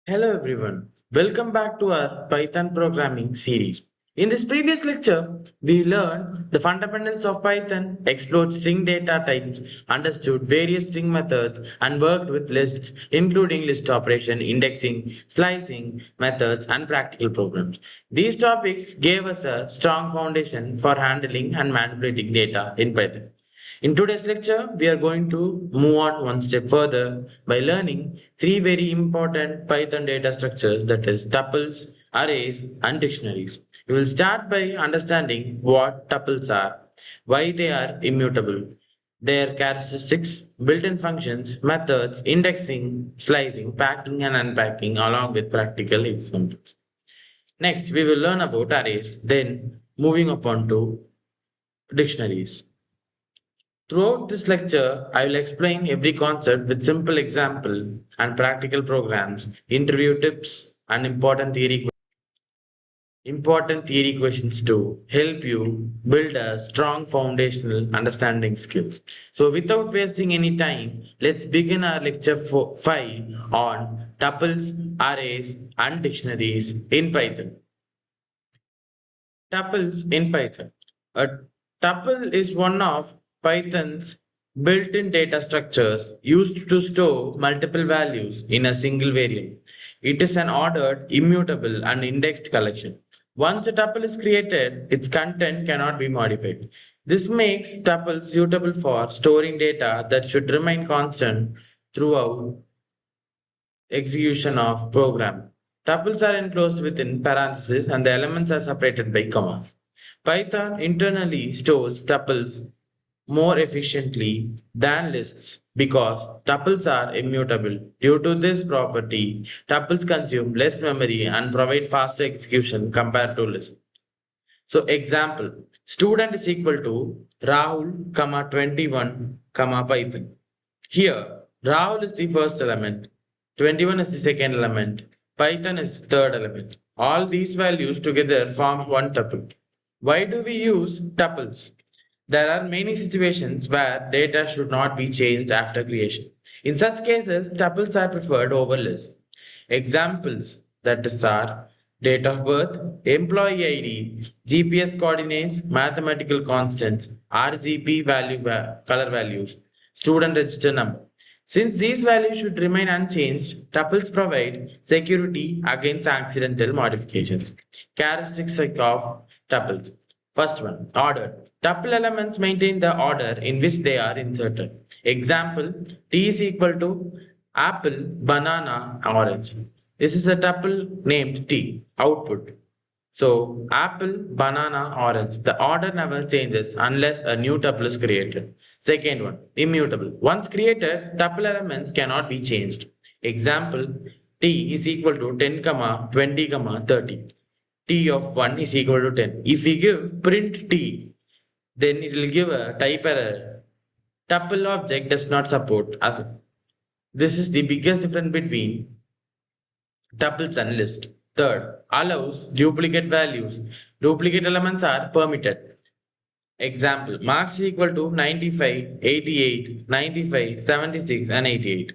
Hello everyone, welcome back to our Python programming series. In this previous lecture, we learned the fundamentals of Python, explored string data types, understood various string methods, and worked with lists, including list operation, indexing, slicing, methods, and practical programs. These topics gave us a strong foundation for handling and manipulating data in Python. In today's lecture, we are going to move on one step further by learning three very important Python data structures, that is tuples, arrays, and dictionaries. We will start by understanding what tuples are, why they are immutable, their characteristics, built-in functions, methods, indexing, slicing, packing, and unpacking, along with practical examples. Next, we will learn about arrays, then moving upon to dictionaries. Throughout this lecture, I will explain every concept with simple example and practical programs, interview tips, and important theory questions to help you build a strong foundational understanding skills. So without wasting any time, let's begin our lecture 5 on tuples, arrays, and dictionaries in Python. Tuples in Python. A tuple is one of Python's built-in data structures used to store multiple values in a single variable. It is an ordered, immutable, and indexed collection. Once a tuple is created, its content cannot be modified. This makes tuples suitable for storing data that should remain constant throughout execution of program. Tuples are enclosed within parentheses and the elements are separated by commas. Python internally stores tuples more efficiently than lists because tuples are immutable. Due to this property, tuples consume less memory and provide faster execution compared to lists. So example, student is equal to Rahul, comma 21, comma Python. Here, Rahul is the first element, 21 is the second element, Python is the third element. All these values together form one tuple. Why do we use tuples? There are many situations where data should not be changed after creation. In such cases, tuples are preferred over lists. Examples that is are date of birth, employee ID, GPS coordinates, mathematical constants, RGB color values, student register number. Since these values should remain unchanged, tuples provide security against accidental modifications. Characteristics of tuples. First one, order. Tuple elements maintain the order in which they are inserted. Example, T is equal to apple, banana, orange. This is a tuple named T, output. So, apple, banana, orange. The order never changes unless a new tuple is created. Second one, immutable. Once created, tuple elements cannot be changed. Example, T is equal to 10, 20, 30. T of 1 is equal to 10. If we give print T, then it will give a type error. Tuple object does not support as this is the biggest difference between tuples and list. Third, allows duplicate values. Duplicate elements are permitted. Example, marks is equal to 95, 88, 95, 76, and 88.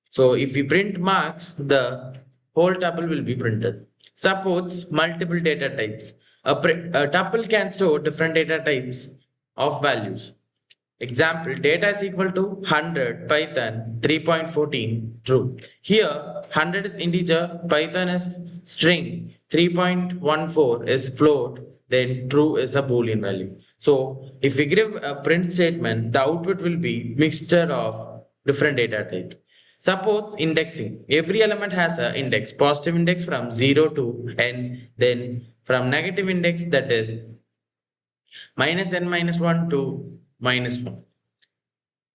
So if we print marks, the whole tuple will be printed. Supports multiple data types. A tuple can store different data types of values. Example, data is equal to 100, Python 3.14, true. Here, 100 is integer, Python is string, 3.14 is float, then true is a boolean value. So, if we give a print statement, the output will be mixture of different data types. Suppose indexing. Every element has an index, positive index from 0 to n, then from negative index that is minus n minus 1 to minus 1.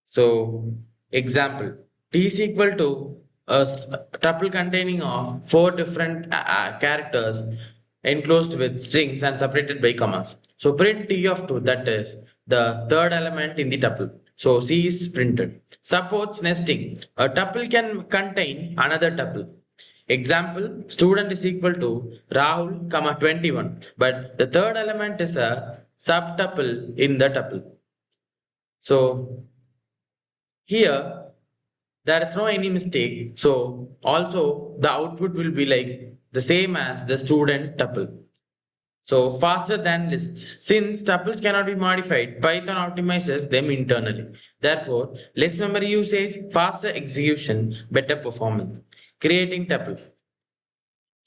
So, example, T is equal to tuple containing of four different characters enclosed with strings and separated by commas. So, print T of 2, that is the third element in the tuple. So, C is printed. Supports nesting. A tuple can contain another tuple. Example, student is equal to Rahul, 21, but the third element is a subtuple in the tuple. So, here There is no any mistake. So also the output will be like the same as the student tuple. So faster than lists. Since tuples cannot be modified, Python optimizes them internally. Therefore, less memory usage, faster execution, better performance. Creating tuples.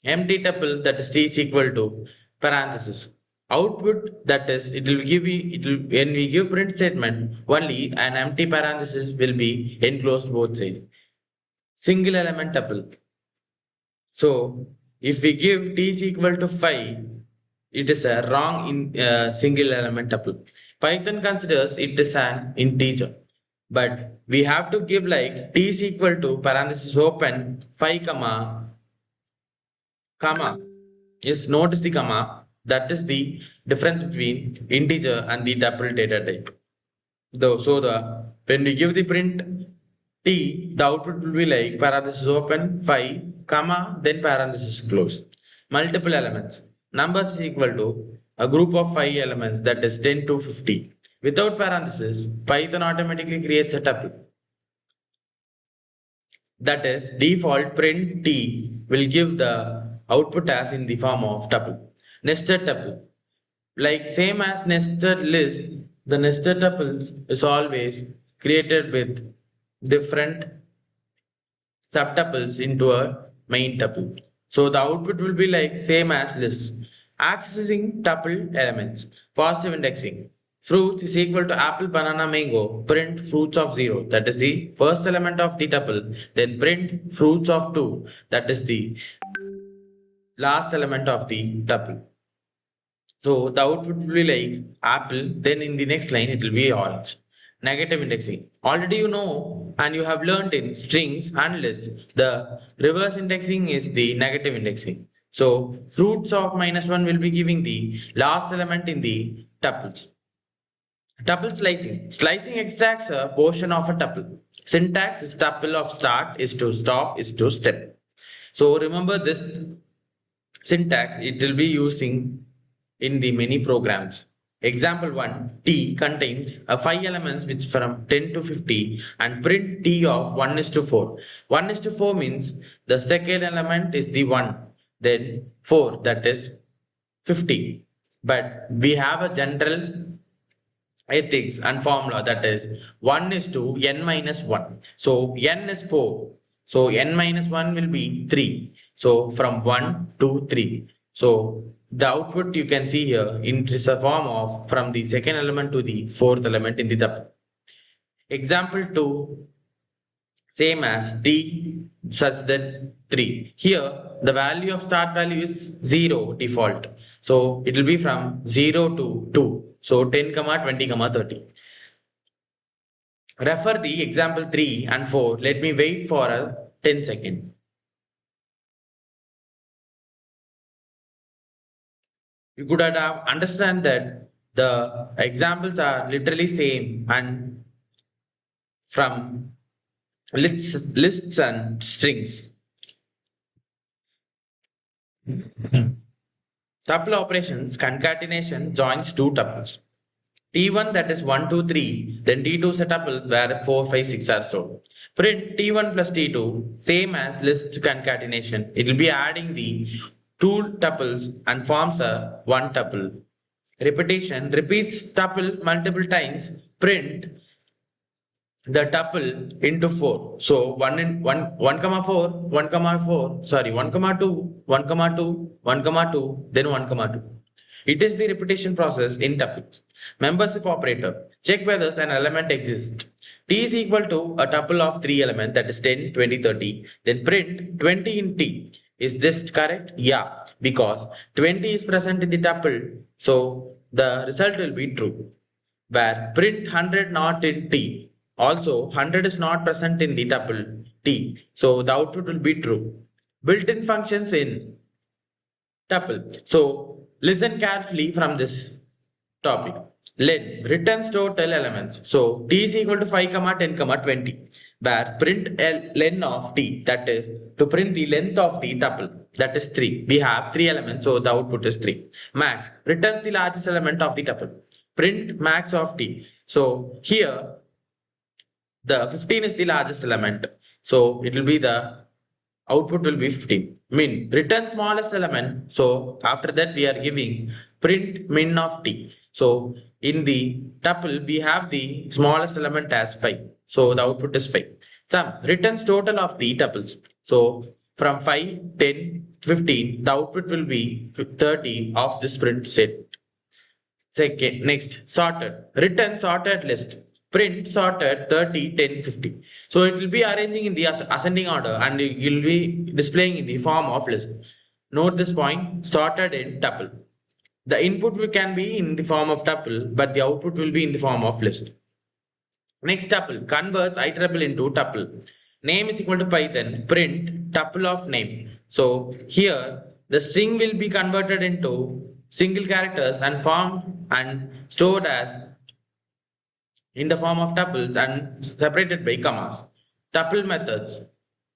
Empty tuple that is t is equal to parenthesis. Output that is it will give you it will when we give print statement only an empty parenthesis will be enclosed both sides. Single element tuple. So if we give t is equal to 5, it is a wrong in single element tuple. Python considers it is an integer. But we have to give like t is equal to parenthesis open 5 comma. Yes, notice the comma. That is the difference between integer and the tuple data type. So the when we give the print t, the output will be like parenthesis open 5 comma then parenthesis close. Multiple elements. Numbers is equal to a group of 5 elements that is 10 to 50. Without parenthesis, Python automatically creates a tuple. That is, default print t will give the output as in the form of tuple. Nested tuple. Like same as nested list, the nested tuples is always created with different subtuples into a main tuple. So the output will be like same as list. Accessing tuple elements. Positive indexing. Fruits is equal to apple, banana, mango. Print fruits of 0. That is the first element of the tuple. Then print fruits of 2. That is the last element of the tuple. So the output will be like apple, then in the next line it will be orange. Negative indexing. Already you know and you have learned in strings and lists. The reverse indexing is the negative indexing. So fruits of -1 will be giving the last element in the tuples. Tuple slicing. Slicing extracts a portion of a tuple. Syntax is tuple of start is to stop is to step. So remember this syntax, it will be using in the many programs. Example 1, T contains a 5 elements which from 10 to 50 and print T of 1 is to 4. 1 is to 4 means the second element is the 1, then 4 that is 50. But we have a general ethics and formula that is 1 is to n minus 1. So n is 4. So n minus 1 will be 3. So from 1 to 3. So the output you can see here in this a form of from the second element to the fourth element in the tuple. Example 2 same as t such that 3. Here the value of start value is 0 default. So it will be from 0 to 2. So 10, 20, 30. Refer the example 3 and 4. Let me wait for a 10 seconds. You could have understand that the examples are literally same and from lists and strings. Tuple operations concatenation joins two tuples. T1 that is 1, 2, 3, then T2 is a tuple where 4, 5, 6 are stored. Print T1 plus T2, same as list concatenation. It will be adding the two tuples and forms a one tuple. Repetition repeats tuple multiple times. Print the tuple into 4. So 1 in 1 comma 4, 1 comma 4, sorry, 1 comma 2, 1 comma 2, 1 comma 2, then 1 comma 2. It is the repetition process in tuples. Membership operator. Check whether an element exists. T is equal to a tuple of 3 elements that is 10, 20, 30. Then print 20 in T. Is this correct? Yeah, because 20 is present in the tuple. So the result will be true. Where print 100 not in T. Also 100 is not present in the tuple T. So the output will be true. Built-in functions in tuple. So listen carefully from this topic. Len returns total elements. So t is equal to 5, 10, 20. Where print len of t, that is to print the length of the tuple, that is 3. We have 3 elements, so the output is 3. Max returns the largest element of the tuple. Print max of t. So here the 15 is the largest element. So it will be the output will be 15. Min, return smallest element. So after that we are giving print min of t. So in the tuple we have the smallest element as 5. So the output is 5. Sum, returns total of the tuples. So from 5, 10, 15, the output will be 30 of this print statement. Second, next, sorted. Return sorted list. Print sorted 30, 10, 50. So it will be arranging in the ascending order and you will be displaying in the form of list. Note this point, sorted in tuple. The input can be in the form of tuple, but the output will be in the form of list. Next tuple converts iterable into tuple. Name is equal to Python, print tuple of name. So here the string will be converted into single characters and formed and stored as in the form of tuples and separated by commas. Tuple methods.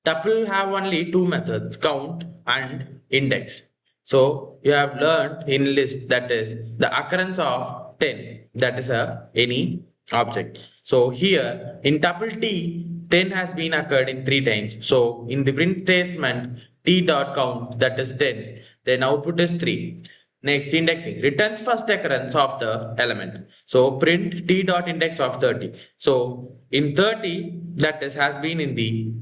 Tuple have only two methods, count and index. So you have learned in list, that is the occurrence of 10, that is any object. So here in tuple t, 10 has been occurred in 3 times. So in the print statement t dot count, that is 10, then output is 3. Next, indexing returns first occurrence of the element. So print t dot index of 30. So in 30, that is has been in the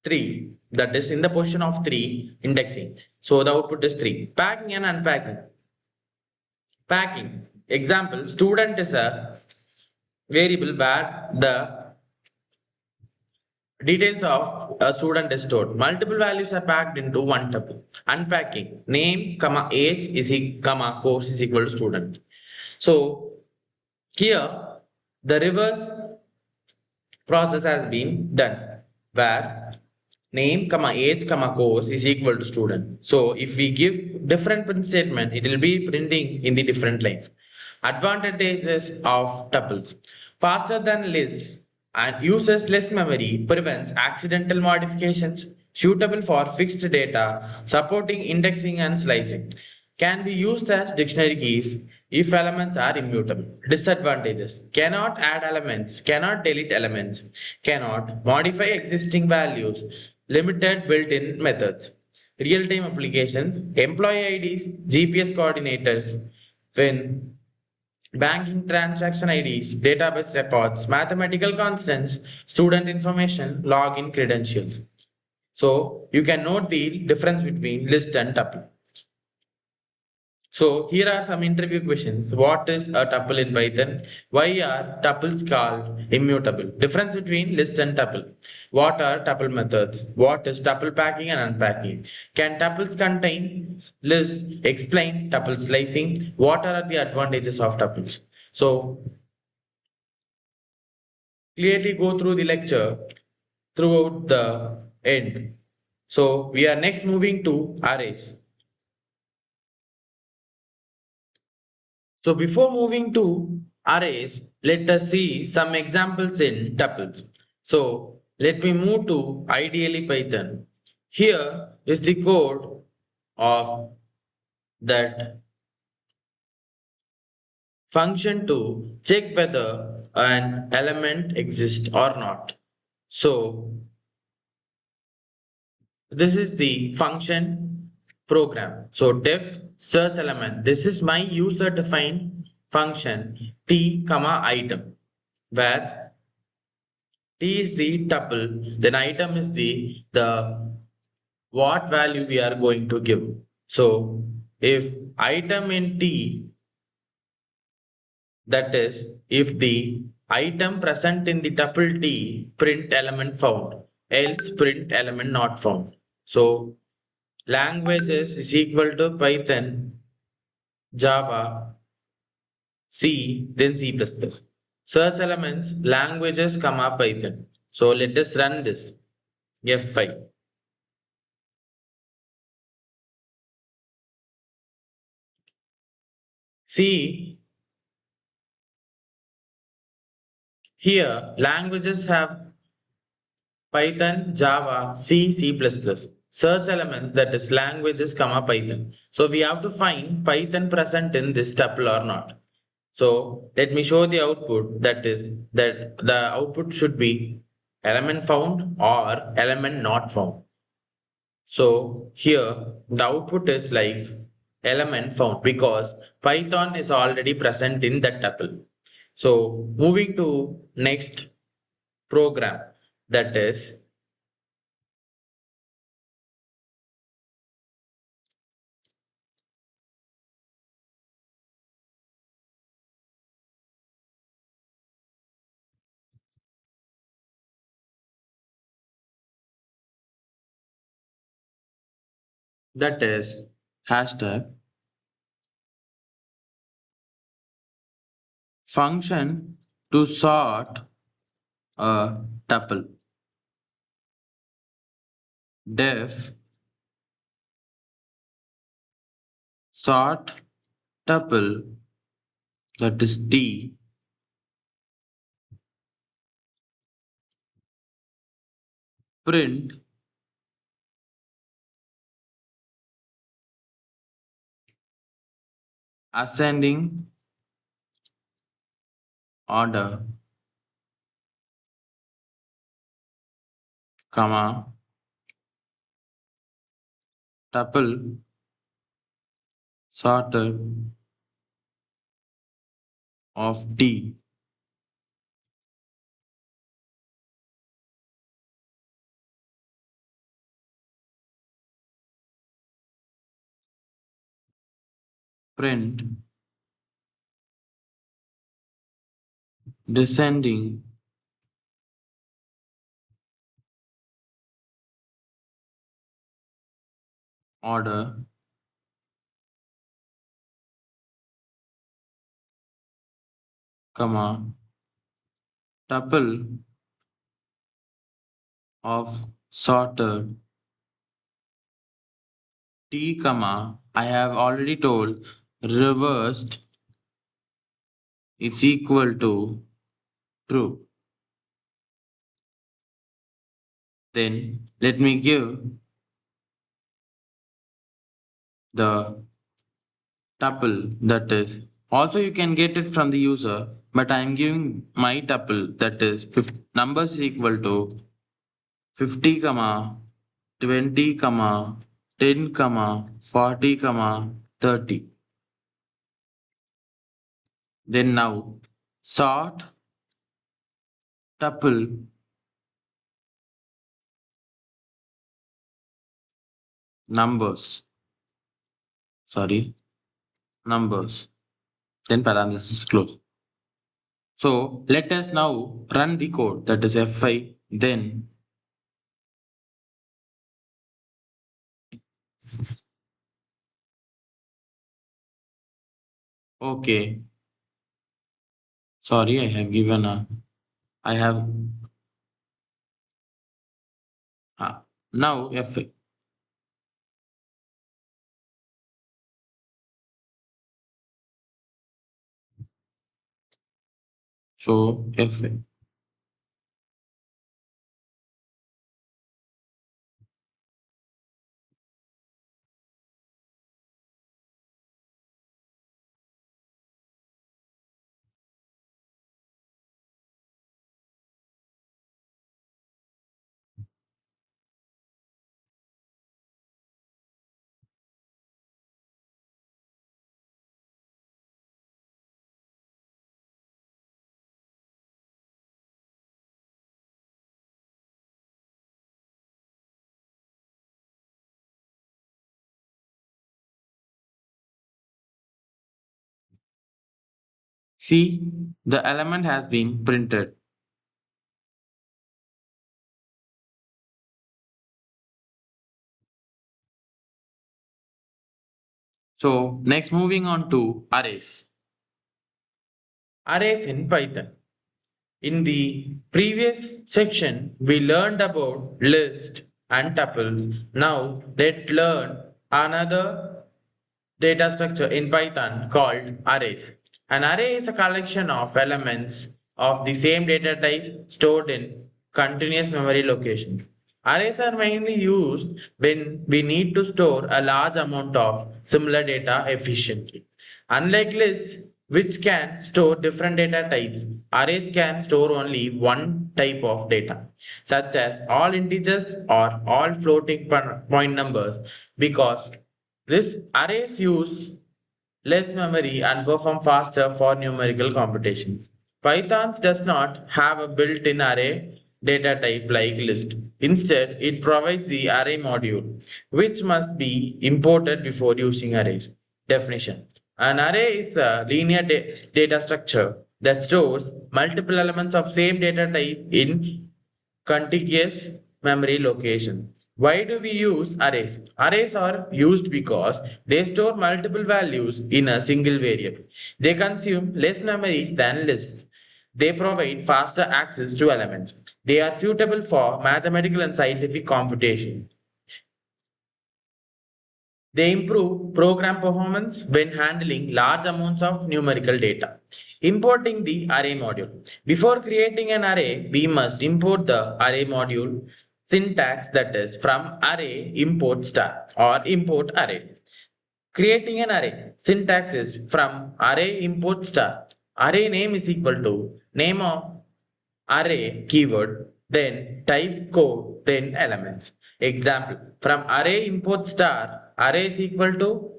3, that is in the position of 3 indexing. So the output is 3. Packing and unpacking. Packing. Example, student is a variable where the details of a student is stored. Multiple values are packed into one tuple. Unpacking. Name, comma, age is comma, course is equal to student. So here the reverse process has been done where name, comma, age, comma, course is equal to student. So if we give different print statement, it will be printing in the different lines. Advantages of tuples. Faster than lists and uses less memory, prevents accidental modifications, suitable for fixed data, supporting indexing and slicing. Can be used as dictionary keys if elements are immutable. Disadvantages. Cannot add elements, cannot delete elements, cannot modify existing values, limited built-in methods. Real-time applications, employee IDs, GPS coordinators, when banking transaction IDs, database records, mathematical constants, student information, login credentials. So you can note the difference between list and tuple. So here are some interview questions. What is a tuple in Python? Why are tuples called immutable? Difference between list and tuple. What are tuple methods? What is tuple packing and unpacking? Can tuples contain list? Explain tuple slicing. What are the advantages of tuples? So clearly go through the lecture throughout the end. So we are next moving to arrays. So before moving to arrays, let us see some examples in tuples. So let me move to ideally Python. Here is the code of that function to check whether an element exists or not. So this is the function program. So def search element. This is my user defined function t comma item where t is the tuple, then item is the what value we are going to give. So if item in t, that is if the item present in the tuple t, print element found, else print element not found. So languages is equal to Python, Java, C, then C++. Search elements, languages, comma Python. So let us run this. F5. See, here languages have Python, Java, C, C++. Search elements, that is languages, comma Python. So we have to find Python present in this tuple or not. So let me show the output, that is that the output should be element found or element not found. So here the output is like element found because Python is already present in that tuple. So moving to next program, that is hashtag function to sort a tuple. Def sort tuple, that is T, print ascending order, comma, tuple sorted of T, print descending order, comma, tuple of sorted T, comma, I have already told reversed is equal to true. Then let me give the tuple, that is also you can get it from the user, but I am giving my tuple, that is numbers equal to 50 comma 20 comma 10 comma 40 comma 30. Then now sort tuple numbers, sorry, numbers, then parenthesis close. So let us now run the code, that is F5, then okay. Sorry, I have given a, I have, now F5. So F5. See, the element has been printed. So next moving on to arrays. Arrays in Python. In the previous section, we learned about list and tuples. Now let's learn another data structure in Python called arrays. An array is a collection of elements of the same data type stored in continuous memory locations. Arrays are mainly used when we need to store a large amount of similar data efficiently. Unlike lists, which can store different data types. Arrays can store only one type of data, such as all integers or all floating point numbers, because this arrays use less memory and perform faster for numerical computations. Python does not have a built-in array data type like list. Instead, it provides the array module, which must be imported before using arrays. Definition: an array is a linear data structure that stores multiple elements of same data type in contiguous memory location. Why do we use arrays? Arrays are used because they store multiple values in a single variable. They consume less memories than lists. They provide faster access to elements. They are suitable for mathematical and scientific computation. They improve program performance when handling large amounts of numerical data. Importing the array module. Before creating an array, we must import the array module syntax, that is from array import star or import array. Creating an array syntax is from array import star. Array name is equal to name of array keyword, then type code, then elements. Example: from array import star, array is equal to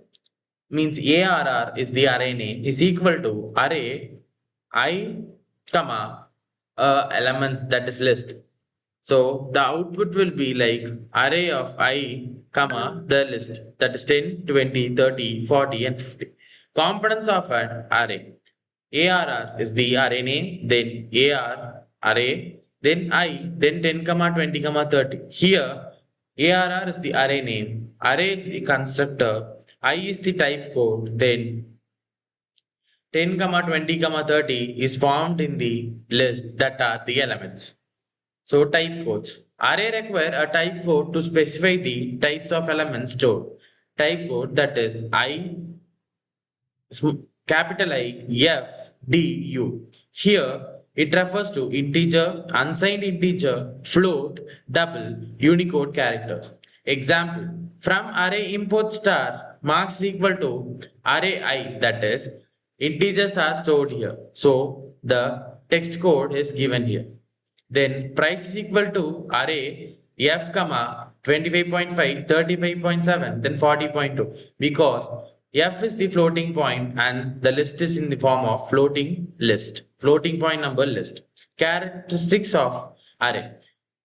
means ARR is the array name is equal to array I comma elements, that is list. So the output will be like array of I comma the list, that is 10, 20, 30, 40 and 50. Components of an array. ARR is the array name, then AR array, then I, then 10, 20, 30. Here ARR is the array name, array is the constructor, I is the type code, then 10, 20, 30 is formed in the list, that are the elements. So type codes. Array require a type code to specify the types of elements stored. Type code, that is I, capital I, F, D, U. Here it refers to integer, unsigned integer, float, double, Unicode characters. Example: from array import star marks equal to array I, that is integers are stored here. So the text code is given here. Then price is equal to array f comma 25.5, 35.7, then 40.2, because f is the floating point and the list is in the form of floating list, floating point number list. Characteristics of array.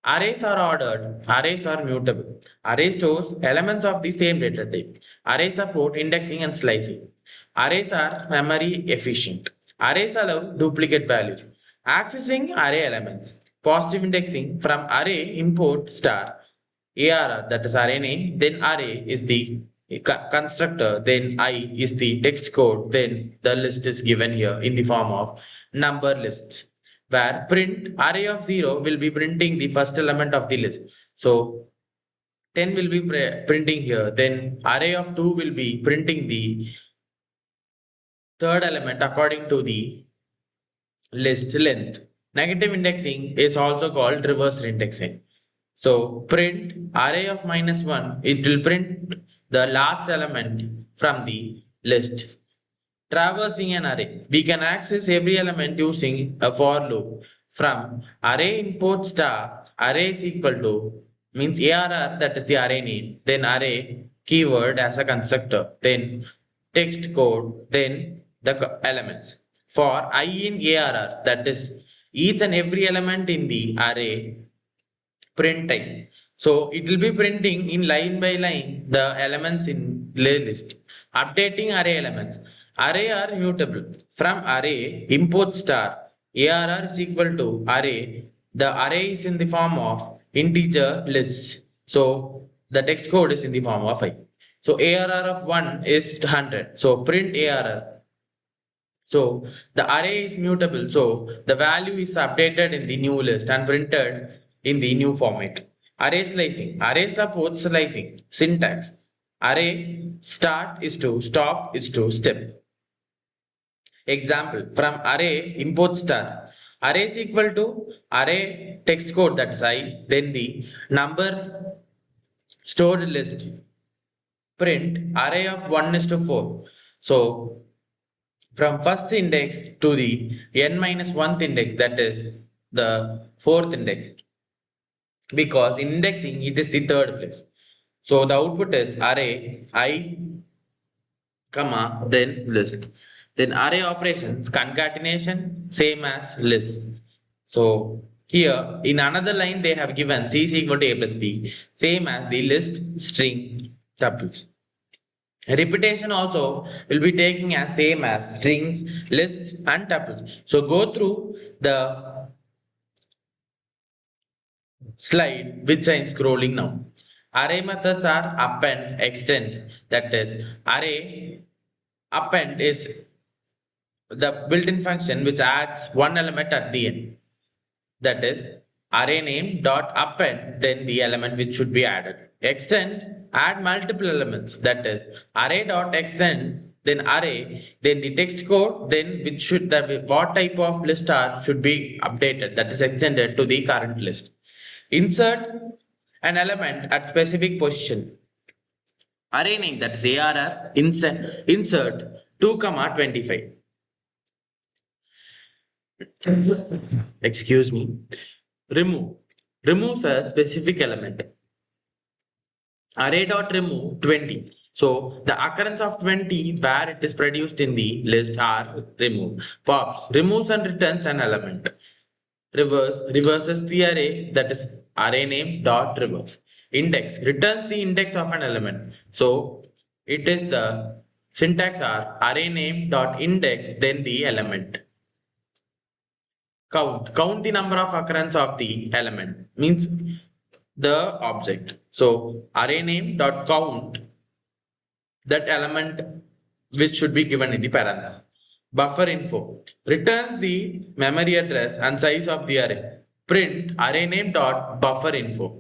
Arrays are ordered, arrays are mutable. Array stores elements of the same data type. Arrays support indexing and slicing. Arrays are memory efficient. Arrays allow duplicate values. Accessing array elements. Positive indexing: from array import star ARR, that is array name, then array is the constructor, then I is the text code, then the list is given here in the form of number lists, where print array of 0 will be printing the first element of the list. So 10 will be printing here, then array of 2 will be printing the third element according to the list length. Negative indexing is also called reverse indexing. So print array of -1, it will print the last element from the list. Traversing an array. We can access every element using a for loop. From array import star, array is equal to means ARR, that is the array name, then array keyword as a constructor, then text code, then the elements. For I in ARR, that is each and every element in the array print time. So it will be printing in line by line the elements in the list. Updating array elements. Array are mutable. From array import star ARR is equal to array. The array is in the form of integer list. So the text code is in the form of I. So ARR of 1 is 100. So print ARR. So the array is mutable. So the value is updated in the new list and printed in the new format. Array slicing. Array supports slicing. Syntax. Array start is to stop is to step. Example: from array import star. Array is equal to array text code, that is I, then the number stored list. Print array of 1 is to 4. So from first index to the n minus 1th index, that is the fourth index, because in indexing it is the third place. So the output is array I, comma, then list. Then array operations concatenation same as list. So here in another line they have given c is equal to a plus b, same as the list string tuples. Repetition also will be taking as same as strings, lists and tuples. So go through the slide which I am scrolling now. Array methods are append, extend. That is, array append is the built-in function which adds one element at the end. That is, array name dot append then the element which should be added. Extend, add multiple elements. That is, array dot extend then array then the text code then which should the what type of list are should be updated, that is extended to the current list. Insert an element at specific position. Array name, that is ARR, insert 2 comma 25. Excuse me. Remove. Removes a specific element. Array dot remove 20. So the occurrence of 20 where it is produced in the list are removed. Pops removes and returns an element. Reverses the array, that is array name dot reverse. Index returns the index of an element. So it is the syntax are array name dot index then the element. Count the number of occurrence of the element means the object. So array name dot count that element which should be given in the paragraph. Buffer info returns the memory address and size of the array. Print array name dot buffer info.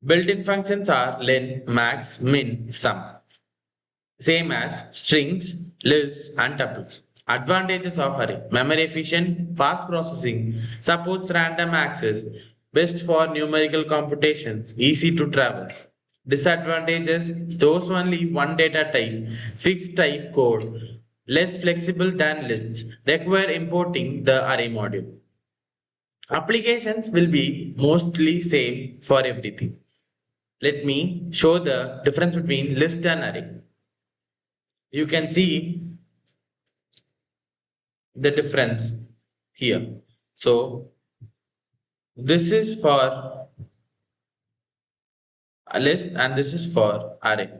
Built-in functions are len, max, min, sum, same as strings, lists, and tuples. Advantages of array: memory efficient, fast processing, supports random access, best for numerical computations, easy to traverse. Disadvantages: stores only one data type, fixed type code, less flexible than lists, require importing the array module. Applications will be mostly same for everything. Let me show the difference between list and array. You can see the difference here. So this is for a list and this is for array.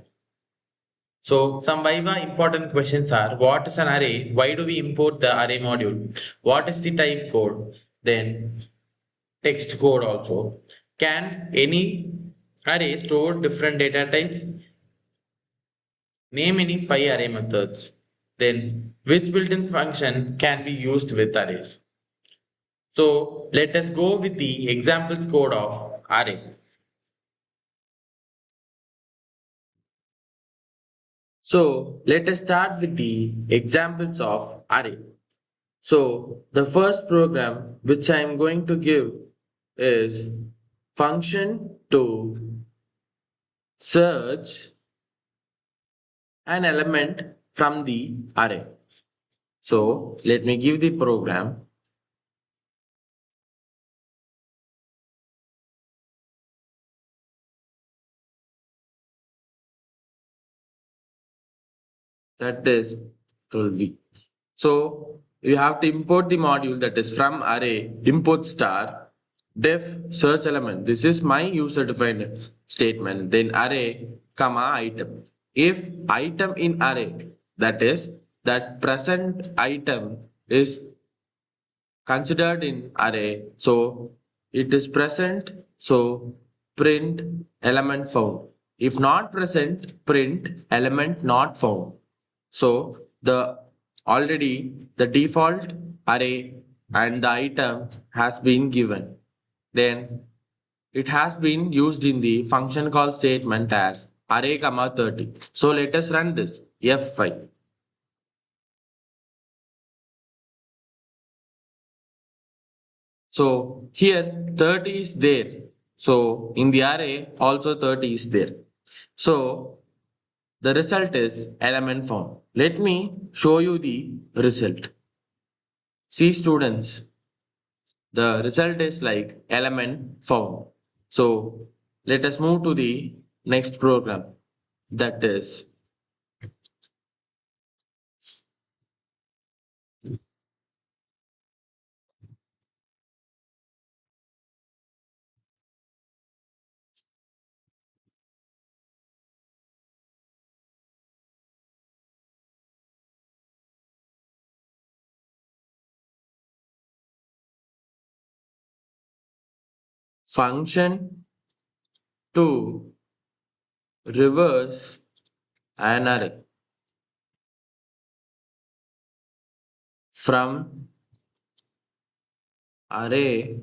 So some Viva important questions are: what is an array? Why do we import the array module? What is the type code? Then text code also. Can any array store different data types? Name any 5 array methods. Then which built-in function can be used with arrays? So let us go with the examples code of array. So let us start with the examples of array. So the first program which I am going to give is function to search an element from the array. So let me give the program. That is 12. So you have to import the module, that is from array import star def search element. This is my user defined statement. Then array comma item. If item in array, that is that present item is considered in array, so it is present, so print element found. If not present, print element not found. So the already the default array and the item has been given. Then it has been used in the function call statement as array comma 30. So let us run this F5. So here 30 is there. So in the array also 30 is there. So The result is element form. Let me show you the result. See students, the result is like element form. So let us move to the next program, that is function to reverse an array from array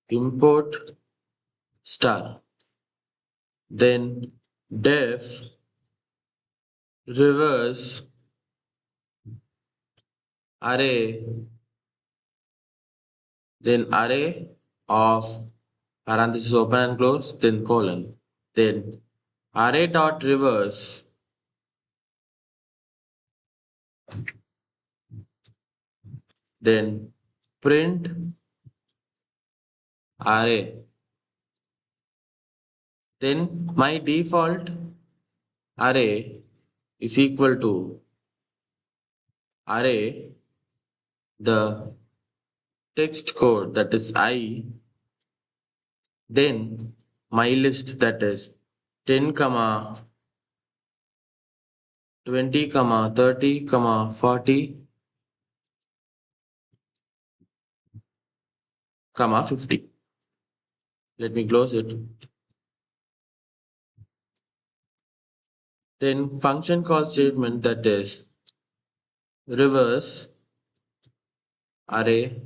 import star, then def reverse array, then array of parenthesis open and close, then colon, then array dot reverse, then print array, then my default array is equal to array, the text code that is I, then my list that is 10 comma 20 comma 30 comma 40 comma 50. Let me close it. Then function call statement that is reverse array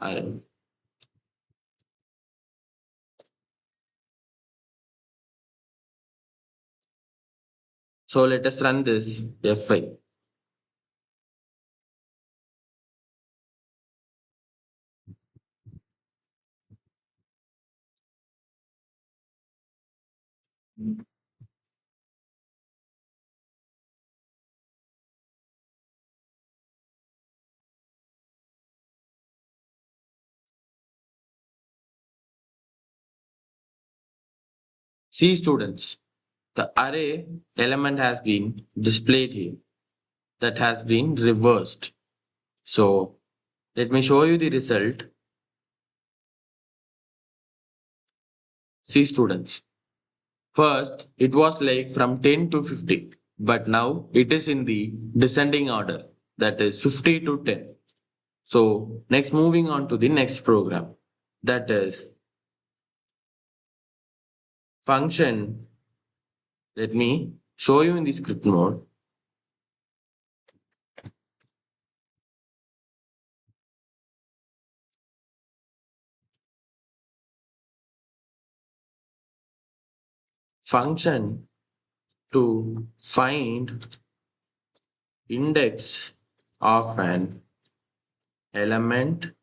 array. So let us run this F5. See students, the array element has been displayed here, that has been reversed. So let me show you the result. See students, first it was like from 10 to 50, but now it is in the descending order, that is 50 to 10. So next moving on to the next program, that is function. Let me show you in the script mode. Function to find index of an element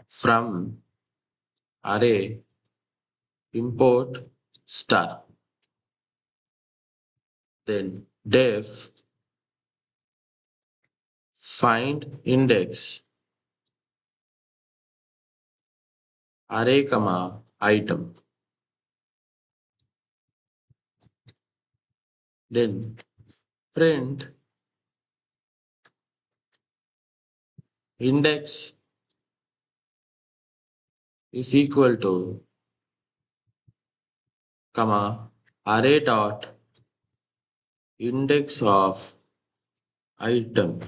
from array import star, then def find index array comma item, then print index is equal to comma array dot index of item.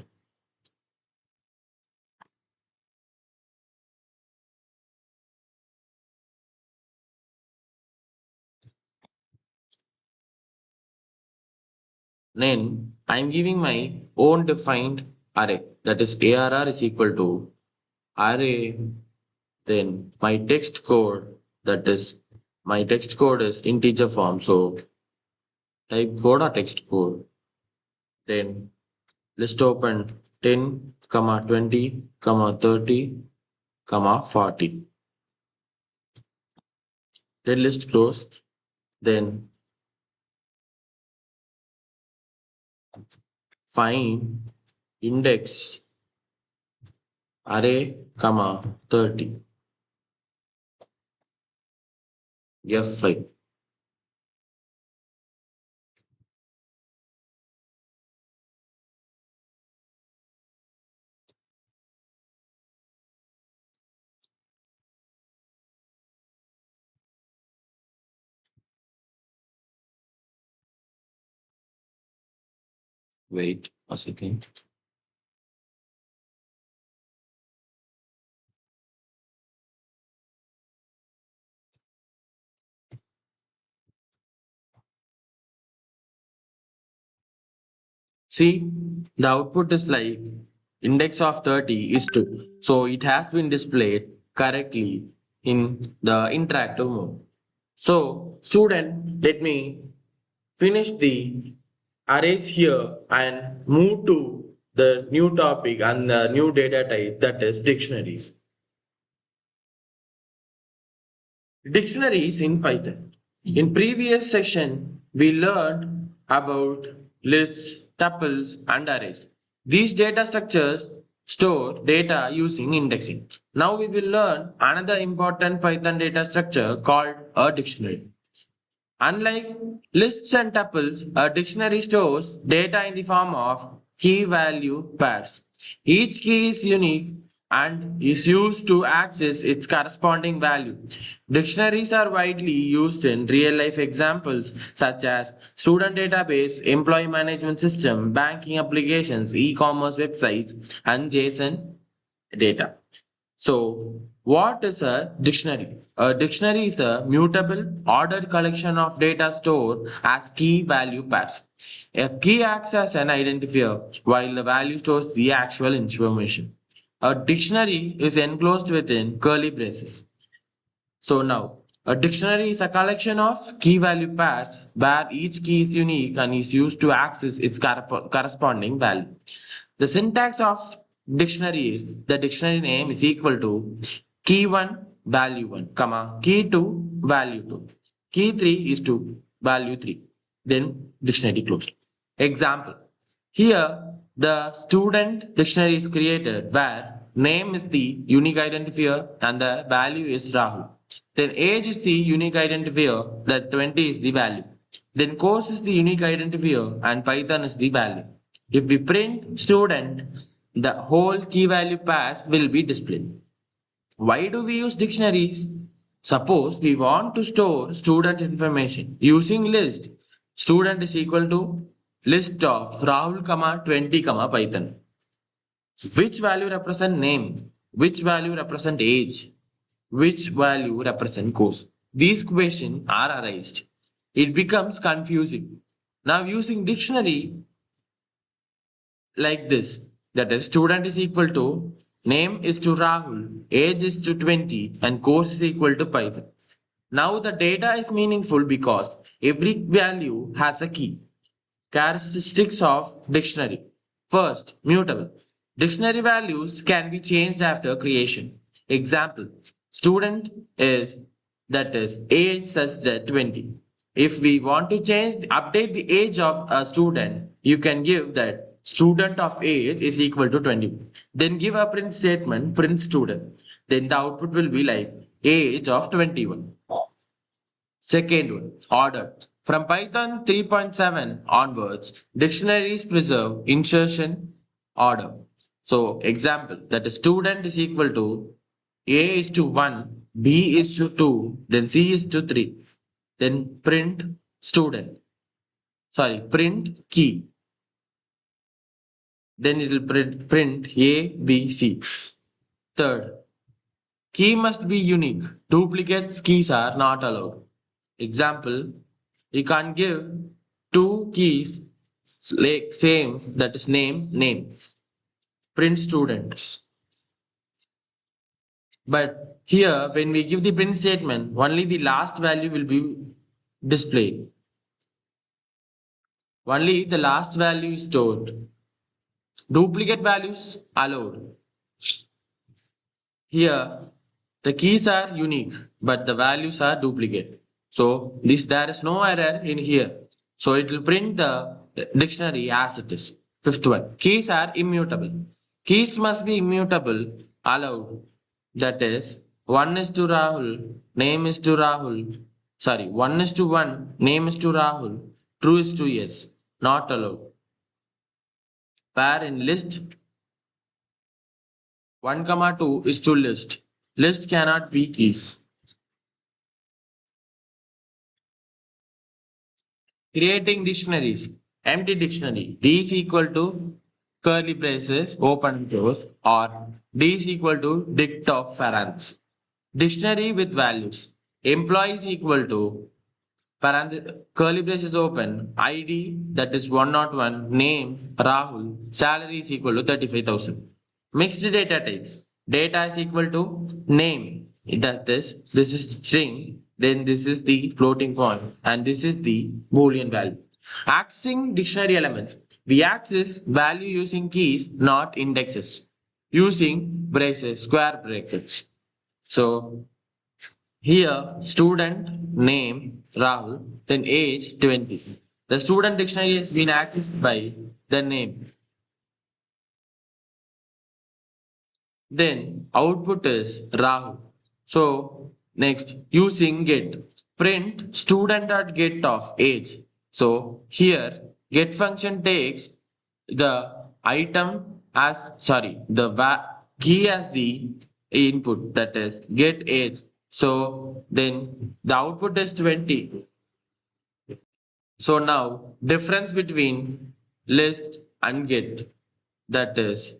Then I'm giving my own defined array, that is arr is equal to array, then my text code, that is my text code is integer form, so type code or text code, then list open 10 comma 20 comma 30 comma 40. then list close, then find index array, comma 30, F5. Wait a second. See, the output is like index of 30 is 2. So it has been displayed correctly in the interactive mode. So student, let me finish the arrays here and move to the new topic and the new data type, that is dictionaries. Dictionaries in Python. In previous session, we learned about lists, tuples, and arrays. These data structures store data using indexing. Now we will learn another important Python data structure called a dictionary. Unlike lists and tuples, a dictionary stores data in the form of key value pairs. Each key is unique and is used to access its corresponding value. Dictionaries are widely used in real life examples such as student database, employee management system, banking applications, e-commerce websites, and JSON data. So, what is a dictionary? A dictionary is a mutable, ordered collection of data stored as key value pairs. A key acts as an identifier, while the value stores the actual information. A dictionary is enclosed within curly braces. So now, a dictionary is a collection of key value pairs where each key is unique and is used to access its corresponding value. The syntax of dictionary is the dictionary name is equal to key 1 value 1, comma key 2 value 2. Key 3 is to value 3. Then dictionary closed. Example. Here, the student dictionary is created where name is the unique identifier and the value is Rahul. Then age is the unique identifier, that 20 is the value. Then course is the unique identifier and Python is the value. If we print student, the whole key value pairs will be displayed. Why do we use dictionaries? Suppose we want to store student information using list. Student is equal to list of Rahul, 20, Python. Which value represent name? Which value represent age? Which value represent course? These questions are arised. It becomes confusing. Now using dictionary like this, that is student is equal to name is to Rahul, age is to 20 and course is equal to Python. Now the data is meaningful because every value has a key. Characteristics of dictionary. First, mutable. Dictionary values can be changed after creation. Example, student is, that is age such that 20. If we want to update the age of a student, you can give that student of age is equal to 20. Then give a print statement, print student. Then the output will be like age of 21. Second one, ordered. From Python 3.7 onwards, dictionaries preserve insertion order. So, example, that a student is equal to A is to 1, B is to 2, then C is to 3. Then print student. Sorry, print key. Then it will print A, B, C. Third, key must be unique. Duplicate keys are not allowed. Example, you can't give two keys like same, that is name, print student. But here when we give the print statement, only the last value will be displayed. Only the last value is stored. Duplicate values allowed. Here The keys are unique, but the values are duplicate. So there is no error in here. So it will print the dictionary as it is. Fifth one, keys are immutable. Keys must be immutable, allowed. That is, 1 is to Rahul, name is to Rahul. Sorry, 1 is to 1, name is to Rahul, true is to yes, not allowed. Pair in list 1 comma 2 is to list. List cannot be keys. Creating dictionaries. Empty dictionary. D is equal to curly braces, open close, or D is equal to dict of parents. Dictionary with values. Employee is equal to curly braces open, ID that is 101, name Rahul, salary is equal to 35,000. Mixed data types. Data is equal to name, that is, this is string, then this is the floating point, and this is the Boolean value. Accessing dictionary elements. We access value using keys, not indexes, using braces, square brackets. So here, student name Rahul, then age 20. The student dictionary has been accessed by the name. Then output is Rahul. So next, using get, print student.get of age. So here, get function takes the item as the key as the input, that is get age. So then the output is 20. So now difference between list and get, that is,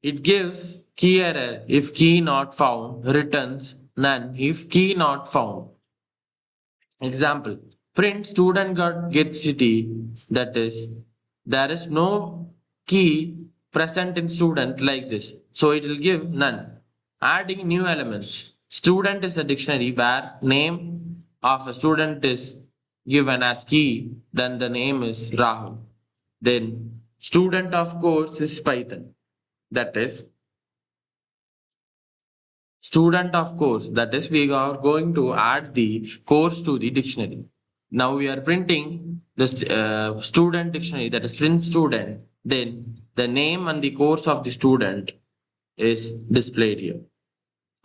it gives key error if key not found, returns none if key not found. Example, print student got get city, that is, there is no key present in student like this, so it will give none. Adding new elements. Student is a dictionary where name of a student is given as key, then the name is Rahul. Then student of course is Python, that is, student of course, that is, we are going to add the course to the dictionary. Now we are printing the student dictionary, that is print student, then the name and the course of the student is displayed here.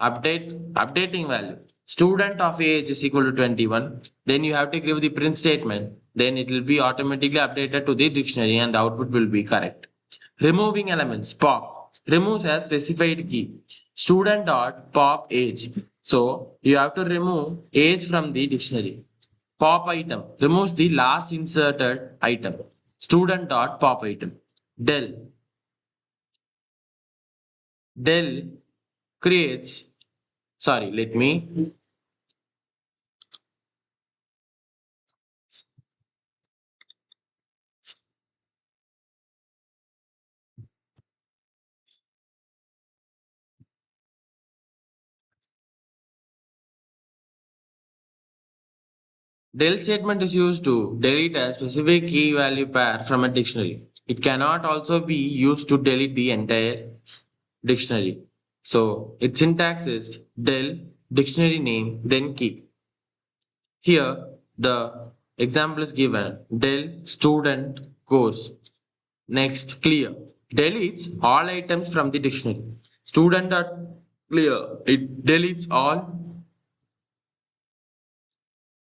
Updating value. Student of age is equal to 21. Then you have to give the print statement. Then it will be automatically updated to the dictionary and the output will be correct. Removing elements. Pop removes a specified key. Student dot pop age. So you have to remove age from the dictionary. Pop item removes the last inserted item. Student dot pop item. Del creates, sorry, let me. Del statement is used to delete a specific key value pair from a dictionary. It cannot also be used to delete the entire dictionary. So its syntax is del dictionary name then key. Here the example is given del student course. Next clear deletes all items from the dictionary. Student dot clear, it deletes all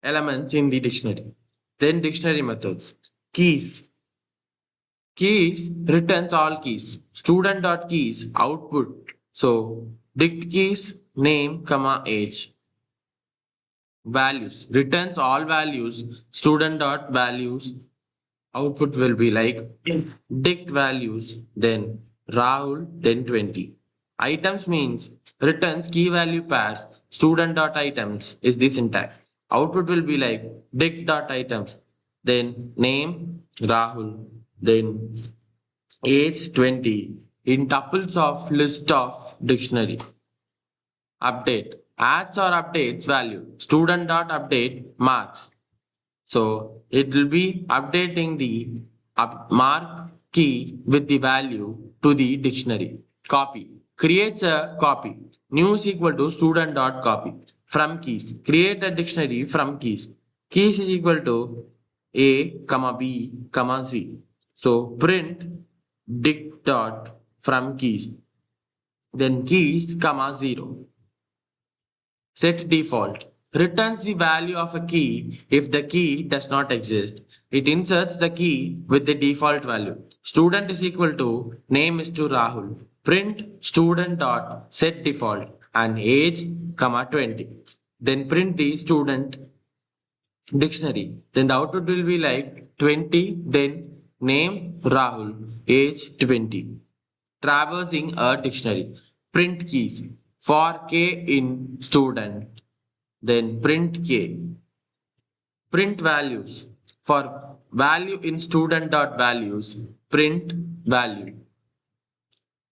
elements in the dictionary. Then dictionary methods. Keys. Keys returns all keys. Student.keys output. So dict keys name comma age. Values returns all values. Student.values output will be like dict values, then Rahul, then 20. Items means returns key value pairs. Student.items is the syntax. Output will be like dict.items, then name Rahul, then age 20 in tuples of list of dictionary. Update adds or updates value. Student.update marks. So it will be updating the mark key with the value to the dictionary. Copy. creates a copy. New is equal to student dot copy. From keys. Create a dictionary from keys. Keys is equal to A, comma B, comma Z. So print dict dot from keys. Then keys, comma 0. Set default. Returns the value of a key if the key does not exist. It inserts the key with the default value. Student is equal to name is to Rahul. Print student dot set default and age, comma 20. Then print the student dictionary. Then the output will be like 20, then name Rahul, age 20. Traversing a dictionary. Print keys. For K in student, then print K. Print values. For value in student dot values, print value.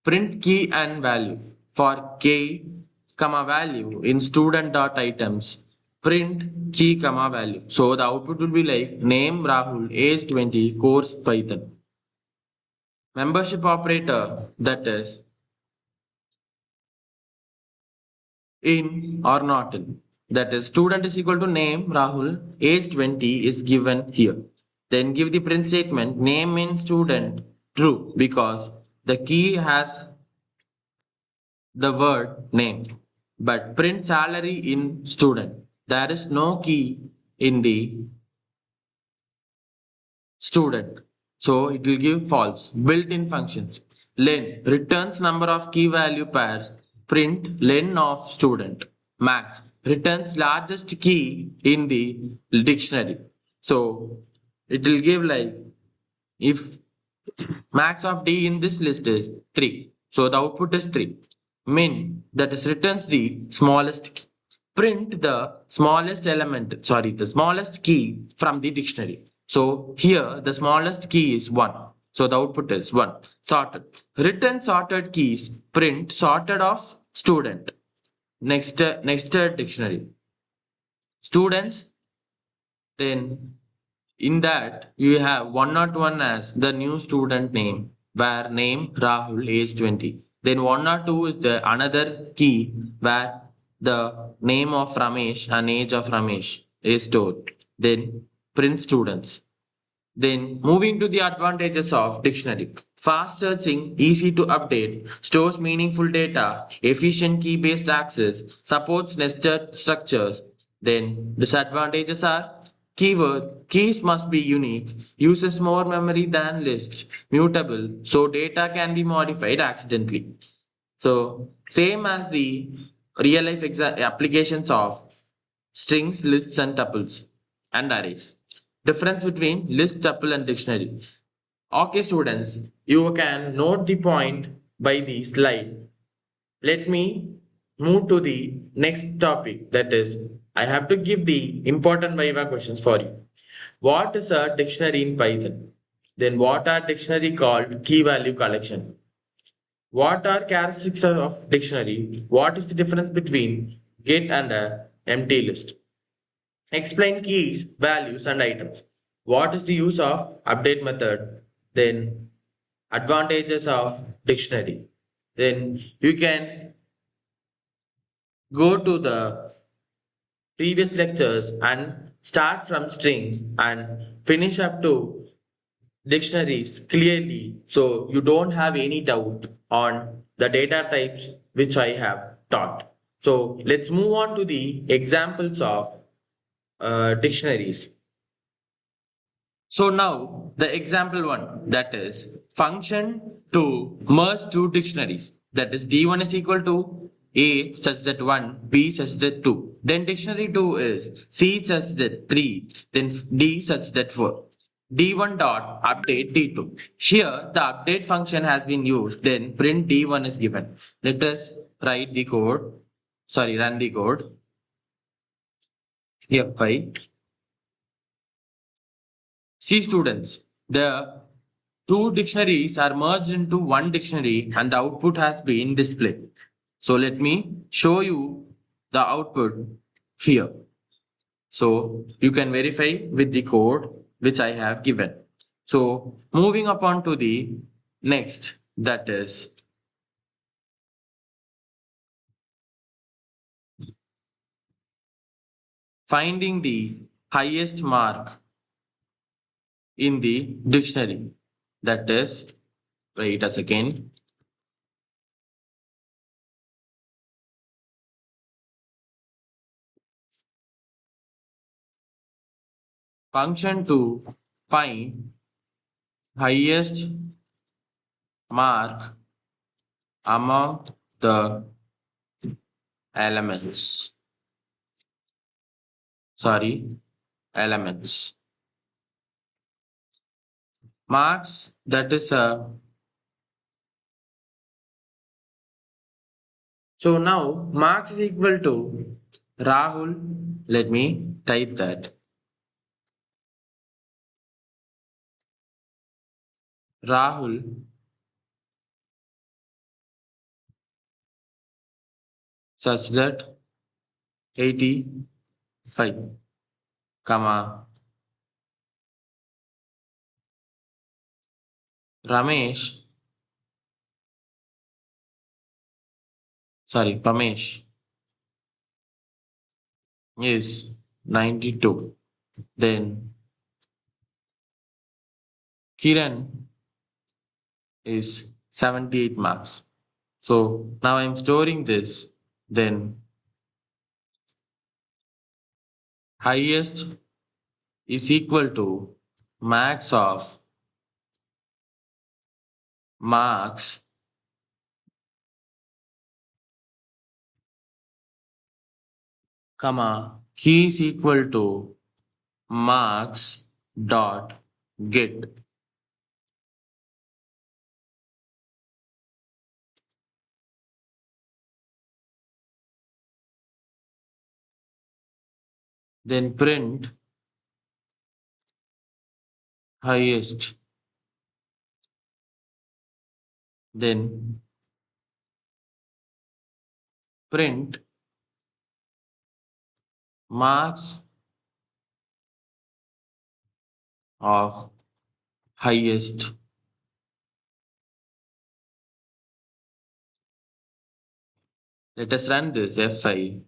Print key and value. For K, comma value in student dot items, print key, comma value. So the output will be like name Rahul, age 20, course Python. Membership operator, that is in or not in. That is student is equal to name Rahul, age 20 is given here. Then give the print statement name in student true because the key has the word name. But print salary in student. There is no key in the student. So it will give false. Built-in functions. Len returns number of key value pairs. Print len of student. Max returns largest key in the dictionary. So it will give like if max of D in this list is 3. So the output is 3. Min, that is returns the smallest key. Print the the smallest key from the dictionary. So here the smallest key is 1. So the output is 1. Sorted. Return sorted keys. Print sorted of student. Next dictionary. Students, then in that you have 101 as the new student name where name Rahul age 20. Then 102 is the another key where the name of Ramesh and age of Ramesh is stored. Then print students. Then moving to the advantages of dictionary. Fast searching, easy to update, stores meaningful data, efficient key-based access, supports nested structures. Then disadvantages are keywords, keys must be unique, uses more memory than lists, mutable, so data can be modified accidentally. So same as the real life applications of strings, lists, and tuples and arrays. Difference between list, tuple, and dictionary. Okay, students, you can note the point by the slide. Let me move to the next topic. That is, I have to give the important Viva questions for you. What is a dictionary in Python? Then what are dictionary called key value collection? What are characteristics of dictionary? What is the difference between get and a empty list? Explain keys, values, and items. What is the use of update method? Then advantages of dictionary. Then you can go to the previous lectures and start from strings and finish up to dictionaries clearly so you don't have any doubt on the data types which I have taught. So let's move on to the examples of dictionaries. So now the example one, that is function to merge two dictionaries, that is D1 is equal to A such that 1, B such that 2. Then dictionary 2 is C such that 3, then D such that 4. D1 dot update D2. Here the update function has been used, then print D1 is given. Let us run the code. F5. See students, the two dictionaries are merged into one dictionary and the output has been displayed. So let me show you the output here. So you can verify with the code which I have given. So moving upon to the next, that is finding the highest mark in the dictionary. That is, wait a second. Function to find highest mark among the elements. Sorry, elements. Marks, that is a. So now marks is equal to Rahul. Let me type that. Rahul such that 85, comma, Ramesh, Pamesh is 92. Then Kiran is 78 marks. So now I'm storing this. Then highest is equal to max of marks comma key is equal to marks dot get. Then print highest. Then print marks of highest. Let us run this F5.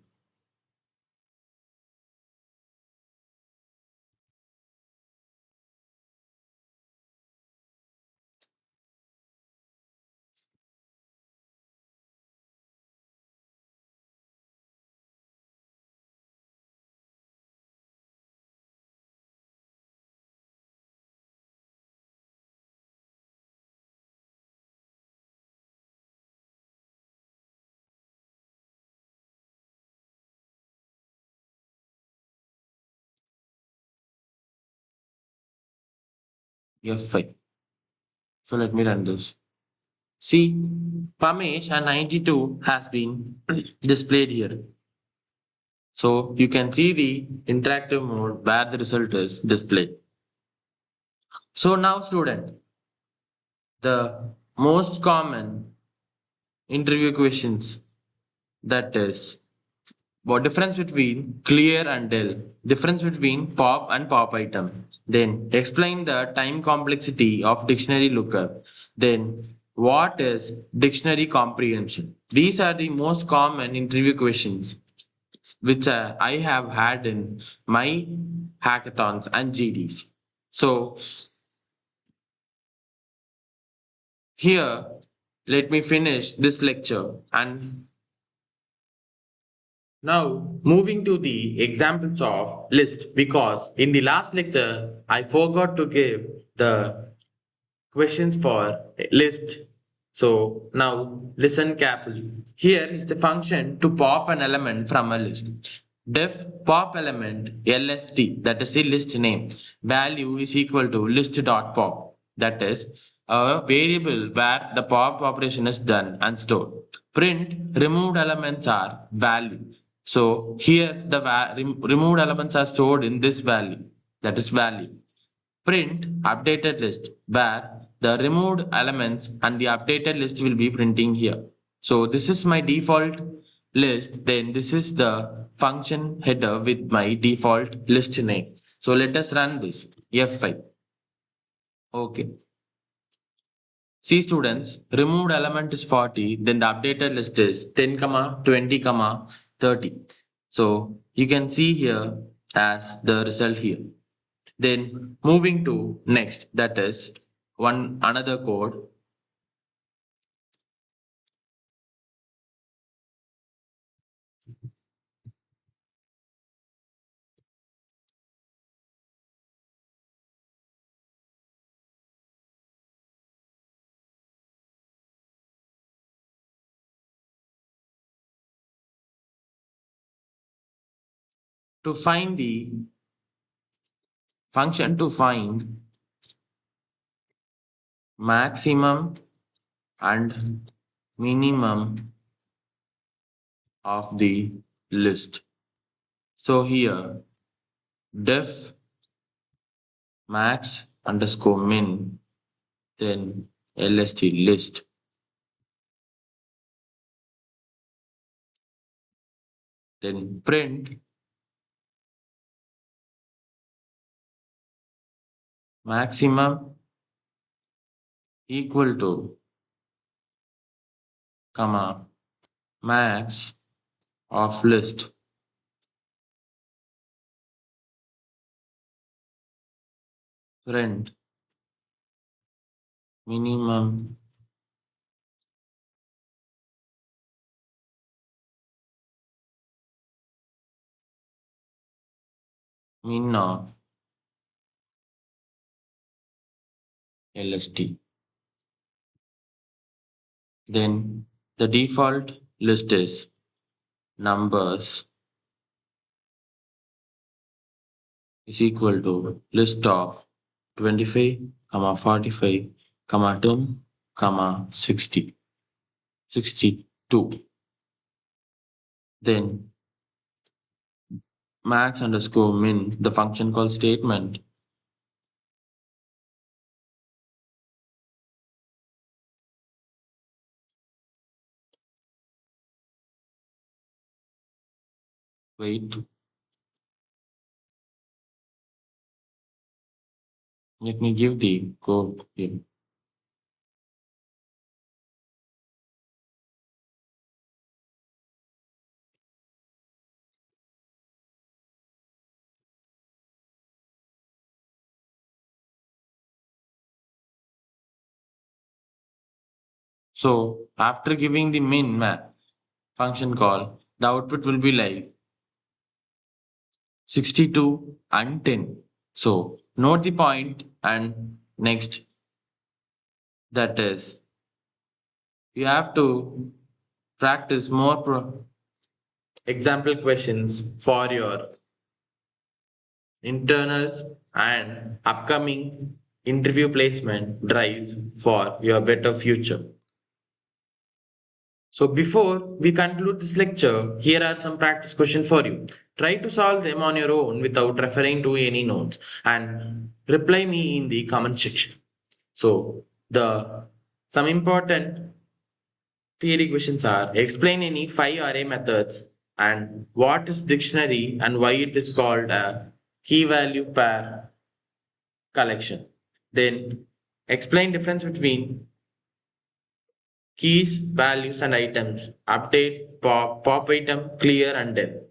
F5. So let me run this. See, Pamesh and 92 has been displayed here. So you can see the interactive mode where the result is displayed. So now student, the most common interview questions, that is what difference between clear and dull, difference between pop and pop item, then explain the time complexity of dictionary lookup, then what is dictionary comprehension. These are the most common interview questions which I have had in my hackathons and GDs. So here, let me finish this lecture and now moving to the examples of list, because in the last lecture I forgot to give the questions for list. So now listen carefully. Here is the function to pop an element from a list. Def pop element lst, that is the list name, value is equal to list.pop, that is a variable where the pop operation is done and stored. Print removed elements are value. So here the removed elements are stored in this value, that is value. Print updated list, where the removed elements and the updated list will be printing here. So this is my default list. Then this is the function header with my default list name. So let us run this F5. Okay. See students, removed element is 40, then the updated list is 10, 20, 30. So you can see here as the result here. Then moving to next, that is one another code. To find the function to find maximum and minimum of the list. So here def max underscore min, then lst list, then print maximum equal to comma max of list, print minimum min of lst. Then the default list is numbers is equal to list of 25, 45, 2, 60, 62. Then max underscore min, the function call statement. Wait, let me give the code here. So after giving the min function call, the output will be like 62 and 10. So note the point and next, that is you have to practice more example questions for your internals and upcoming interview placement drives for your better future. So before we conclude this lecture, here are some practice questions for you. Try to solve them on your own without referring to any notes and reply me in the comment section. So the some important theory questions are: explain any 5 array methods and what is dictionary and why it is called a key value pair collection. Then explain difference between keys, values, and items. Update, pop item, clear, and depth.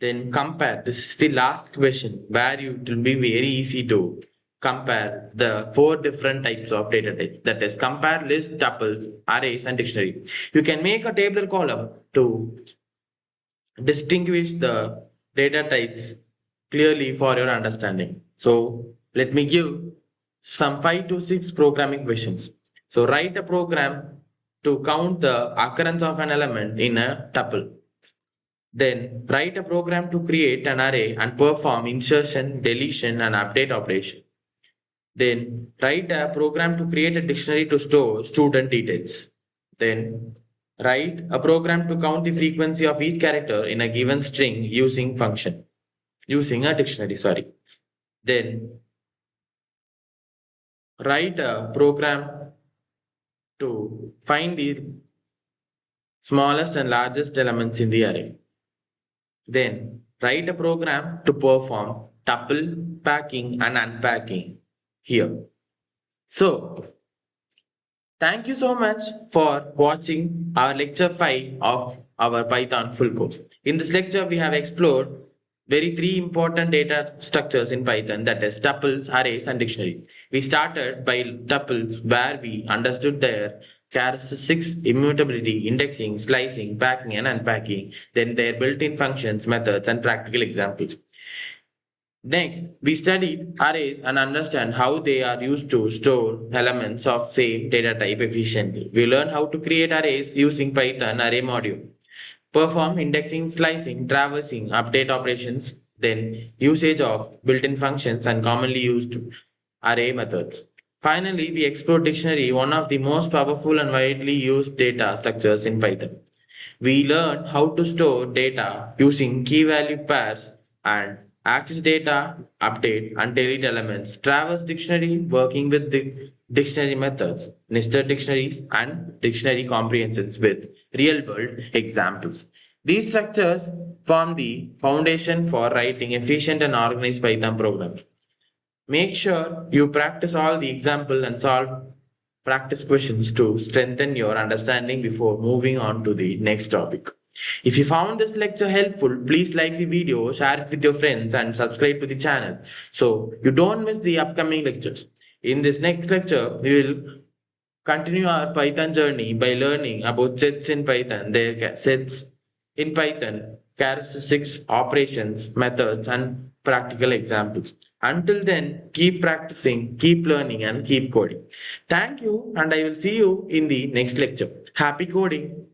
Then compare. This is the last question where it will be very easy to compare the 4 different types of data types. That is compare list, tuples, arrays, and dictionary. You can make a table column to distinguish the data types clearly for your understanding. So let me give some 5 to 6 programming questions. So write a program to count the occurrence of an element in a tuple. Then write a program to create an array and perform insertion, deletion, and update operation. Then write a program to create a dictionary to store student details. Then write a program to count the frequency of each character in a given string using a dictionary, sorry. Then write a program to find the smallest and largest elements in the array. Then write a program to perform tuple packing and unpacking here. So Thank you so much for watching our lecture 5 of our Python full course. In this lecture, we have explored very three important data structures in Python, that is tuples, arrays, and dictionary. We started by tuples where we understood their characteristics, immutability, indexing, slicing, packing, and unpacking, then their built-in functions, methods, and practical examples. Next, we studied arrays and understand how they are used to store elements of same data type efficiently. We learn how to create arrays using Python array module, perform indexing, slicing, traversing, update operations, then usage of built-in functions and commonly used array methods. Finally, we explore dictionary, one of the most powerful and widely used data structures in Python. We learn how to store data using key value pairs and access data, update and delete elements, traverse dictionary, working with the dictionary methods, nested dictionaries, and dictionary comprehensions with real world examples. These structures form the foundation for writing efficient and organized Python programs. Make sure you practice all the example and solve practice questions to strengthen your understanding before moving on to the next topic. If you found this lecture helpful, please like the video, share it with your friends, and subscribe to the channel so you don't miss the upcoming lectures. In this next lecture, we will continue our Python journey by learning about sets in Python, their sets in Python, characteristics, operations, methods, and practical examples. Until then, keep practicing, keep learning, and keep coding. Thank you, and I will see you in the next lecture. Happy coding!